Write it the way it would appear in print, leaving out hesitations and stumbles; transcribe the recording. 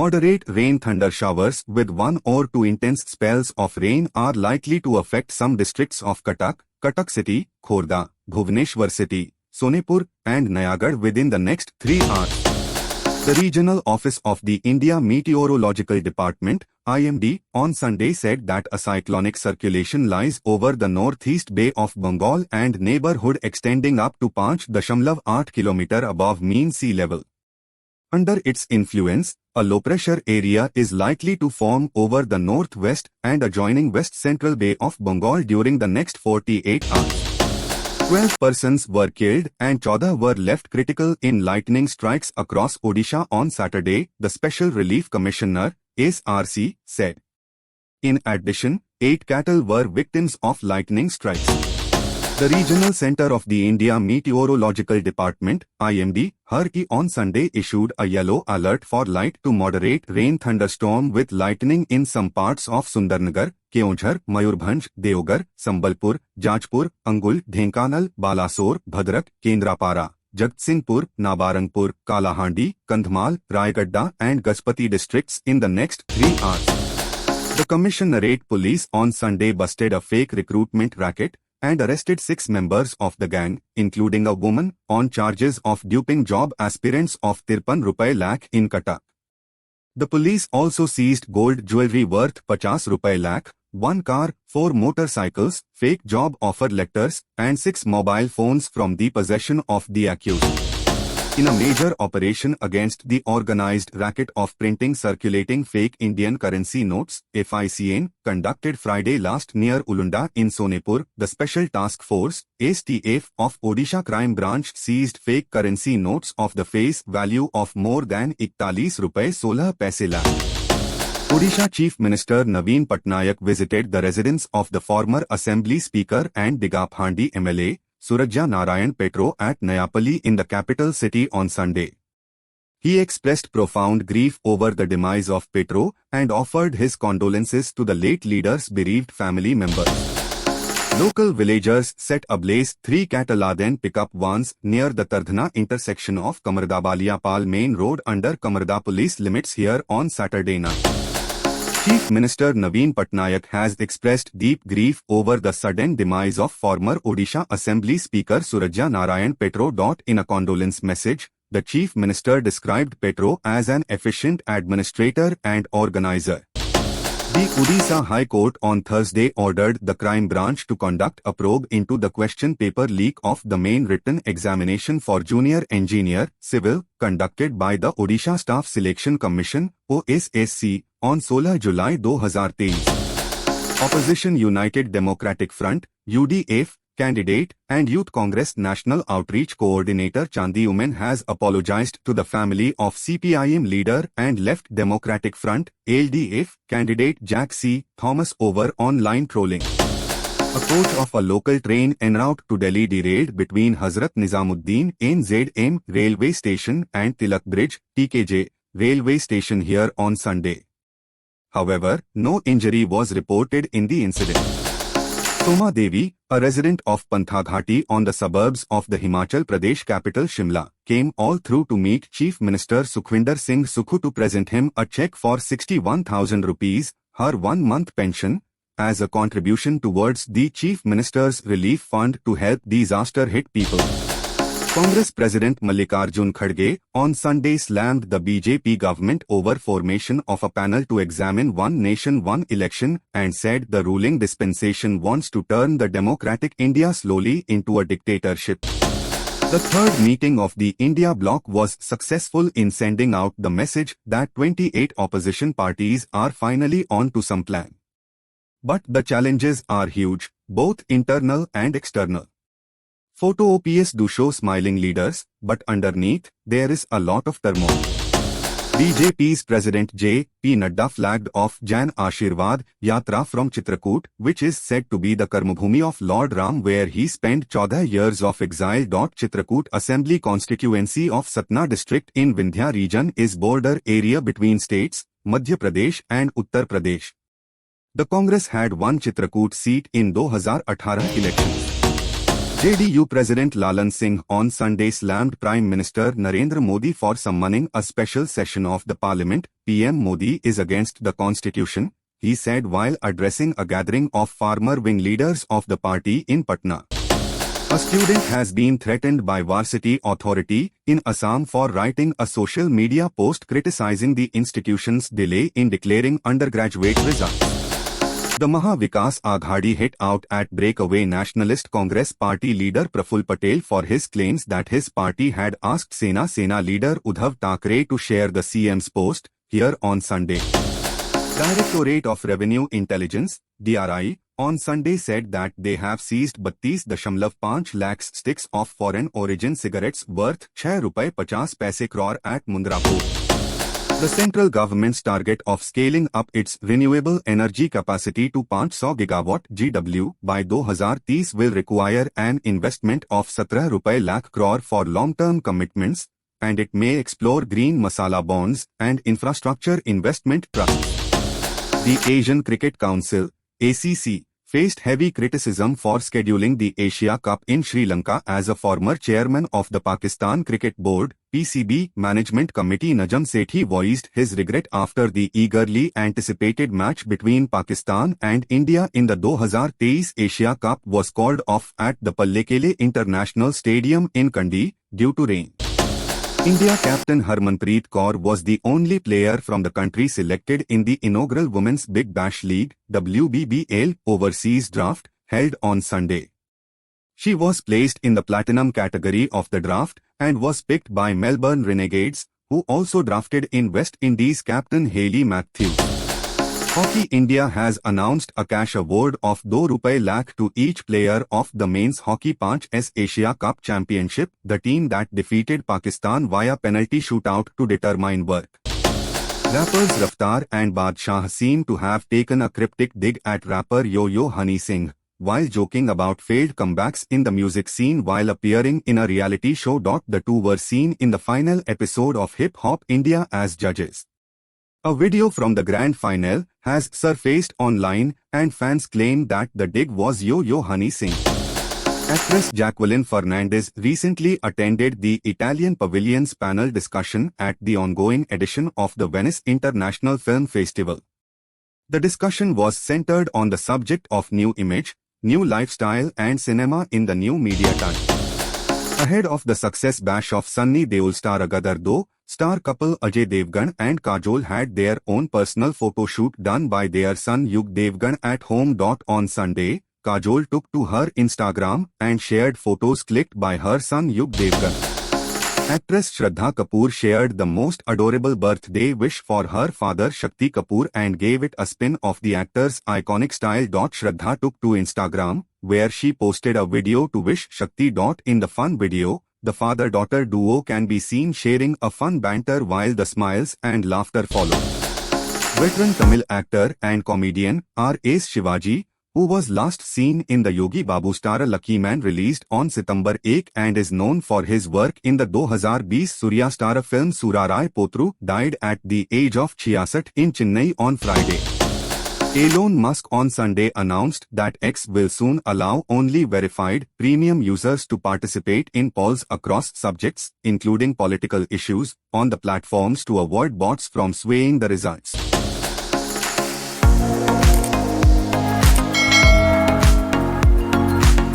Moderate rain thunder showers with 1 or 2 intense spells of rain are likely to affect some districts of Cuttack, Cuttack City, Khordha, Bhubaneswar City, Sonepur and Nayagarh within the next 3 hours. The Regional Office of the India Meteorological Department, IMD, on Sunday said that a cyclonic circulation lies over the northeast Bay of Bengal and neighborhood extending up to 5.8 km above mean sea level. Under its influence, a low-pressure area is likely to form over the northwest and adjoining west-central Bay of Bengal during the next 48 hours. 12 persons were killed and 14 were left critical in lightning strikes across Odisha on Saturday, the Special Relief Commissioner, SRC, said. In addition, 8 cattle were victims of lightning strikes. The Regional Center of the India Meteorological Department, IMD, HARKI on Sunday issued a yellow alert for light to moderate rain thunderstorm with lightning in some parts of Sundarnagar, Keonjhar, Mayurbhanj, Deoghar, Sambalpur, Jajpur, Angul, Dhenkanal, Balasore, Bhadrak, Kendrapara, Jagatsinghpur, Nabarangpur, Kalahandi, Kandhamal, Raigadda and Gajpati districts in the next 3 hours. The Commissionerate Police on Sunday busted a fake recruitment racket and arrested 6 members of the gang, including a woman, on charges of duping job aspirants of 53 lakh in Cuttack. The police also seized gold jewellery worth 50 lakh, 1 car, 4 motorcycles, fake job offer letters, and 6 mobile phones from the possession of the accused. In a major operation against the organized racket of printing circulating fake Indian currency notes, FICN, conducted Friday last near Ulunda in Sonepur, the Special Task Force, STF, of Odisha Crime Branch seized fake currency notes of the face value of more than 41 rupees 16 paise lakh. Odisha Chief Minister Naveen Patnaik visited the residence of the former Assembly Speaker and Digaphandi MLA, Surajya Narayan Petro at Nayapalli in the capital city on Sunday. He expressed profound grief over the demise of Petro and offered his condolences to the late leader's bereaved family members. Local villagers set ablaze 3 Cataladen pickup vans near the Tardhana intersection of Kamarda-Baliapal main road under Kamarda police limits here on Saturday night. Chief Minister Naveen Patnaik has expressed deep grief over the sudden demise of former Odisha Assembly Speaker Surajya Narayan Petro. In a condolence message, the Chief Minister described Petro as an efficient administrator and organizer. The Odisha High Court on Thursday ordered the crime branch to conduct a probe into the question paper leak of the main written examination for junior engineer, civil, conducted by the Odisha Staff Selection Commission, OSSC, on 16 July 2023. Opposition United Democratic Front, UDF, candidate and Youth Congress National Outreach Coordinator Chandi Umen has apologized to the family of CPIM leader and Left Democratic Front, LDF, candidate Jack C. Thomas over online trolling. A coach of a local train en route to Delhi derailed between Hazrat Nizamuddin NZM railway station and Tilak Bridge, TKJ, railway station here on Sunday. However, no injury was reported in the incident. Soma Devi, a resident of Panthagati on the suburbs of the Himachal Pradesh capital Shimla, came all through to meet Chief Minister Sukhwinder Singh Sukhu to present him a cheque for 61,000 rupees, her 1-month pension, as a contribution towards the Chief Minister's Relief Fund to help disaster-hit people. Congress President Mallikarjun Kharge on Sunday slammed the BJP government over formation of a panel to examine one nation one election and said the ruling dispensation wants to turn the democratic India slowly into a dictatorship. The third meeting of the India bloc was successful in sending out the message that 28 opposition parties are finally on to some plan. But the challenges are huge, both internal and external. Photo OPS do show smiling leaders, but underneath, there is a lot of turmoil. BJP's President J.P. Nadda flagged off Jan Ashirwad Yatra from Chitrakoot, which is said to be the Karmabhumi of Lord Ram where he spent 14 years of exile. Chitrakoot Assembly constituency of Satna district in Vindhya region is border area between states, Madhya Pradesh and Uttar Pradesh. The Congress had won Chitrakoot seat in 2018 elections. JDU President Lalan Singh on Sunday slammed Prime Minister Narendra Modi for summoning a special session of the parliament. PM Modi is against the constitution, he said while addressing a gathering of farmer wing leaders of the party in Patna. A student has been threatened by Varsity Authority in Assam for writing a social media post criticizing the institution's delay in declaring undergraduate results. The Maha Vikas Aghadi hit out at breakaway Nationalist Congress Party leader Praful Patel for his claims that his party had asked Sena leader Uddhav Thackeray to share the CM's post here on Sunday. Directorate of Revenue Intelligence (DRI) on Sunday said that they have seized 32.5 lakhs sticks of foreign origin cigarettes worth ₹6.50 crore at Mundrapur. The central government's target of scaling up its renewable energy capacity to 500 gigawatt GW by 2030 will require an investment of ₹17 lakh crore for long-term commitments, and it may explore green masala bonds and infrastructure investment trusts. The Asian Cricket Council (ACC) faced heavy criticism for scheduling the Asia Cup in Sri Lanka as a former chairman of the Pakistan Cricket Board (PCB) Management Committee Najam Sethi voiced his regret after the eagerly anticipated match between Pakistan and India in the 2023 Asia Cup was called off at the Pallekele International Stadium in Kandy due to rain. India captain Harmanpreet Kaur was the only player from the country selected in the inaugural Women's Big Bash League (WBBL) overseas draft held on Sunday. She was placed in the platinum category of the draft and was picked by Melbourne Renegades, who also drafted in West Indies captain Hayley Matthews. Hockey India has announced a cash award of ₹2 lakh to each player of the men's hockey 5s Asia Cup Championship, the team that defeated Pakistan via penalty shootout to determine work. Rappers Raftaar and Badshah seem to have taken a cryptic dig at rapper Yo-Yo Honey Singh, while joking about failed comebacks in the music scene while appearing in a reality show. The two were seen in the final episode of Hip Hop India as judges. A video from the grand final has surfaced online, and fans claim that the dig was Yo-Yo Honey Singh. Actress Jacqueline Fernandez recently attended the Italian Pavilion's panel discussion at the ongoing edition of the Venice International Film Festival. The discussion was centered on the subject of new image, new lifestyle and cinema in the new media time. Ahead of the success bash of Sunny Deol star Gadar 2, star couple Ajay Devgan and Kajol had their own personal photo shoot done by their son Yug Devgan at home. On Sunday, Kajol took to her Instagram and shared photos clicked by her son Yug Devgan. Actress Shraddha Kapoor shared the most adorable birthday wish for her father Shakti Kapoor and gave it a spin of the actor's iconic style. Shraddha took to Instagram, where she posted a video to wish Shakti. In the fun video, the father-daughter duo can be seen sharing a fun banter while the smiles and laughter follow. Veteran Tamil actor and comedian R.S. Shivaji, who was last seen in the Yogi Babu star Lucky Man released on September 8 and is known for his work in the 2020 Surya star film Surarai Potru, died at the age of 66 in Chennai on Friday. Elon Musk on Sunday announced that X will soon allow only verified premium users to participate in polls across subjects, including political issues, on the platforms to avoid bots from swaying the results.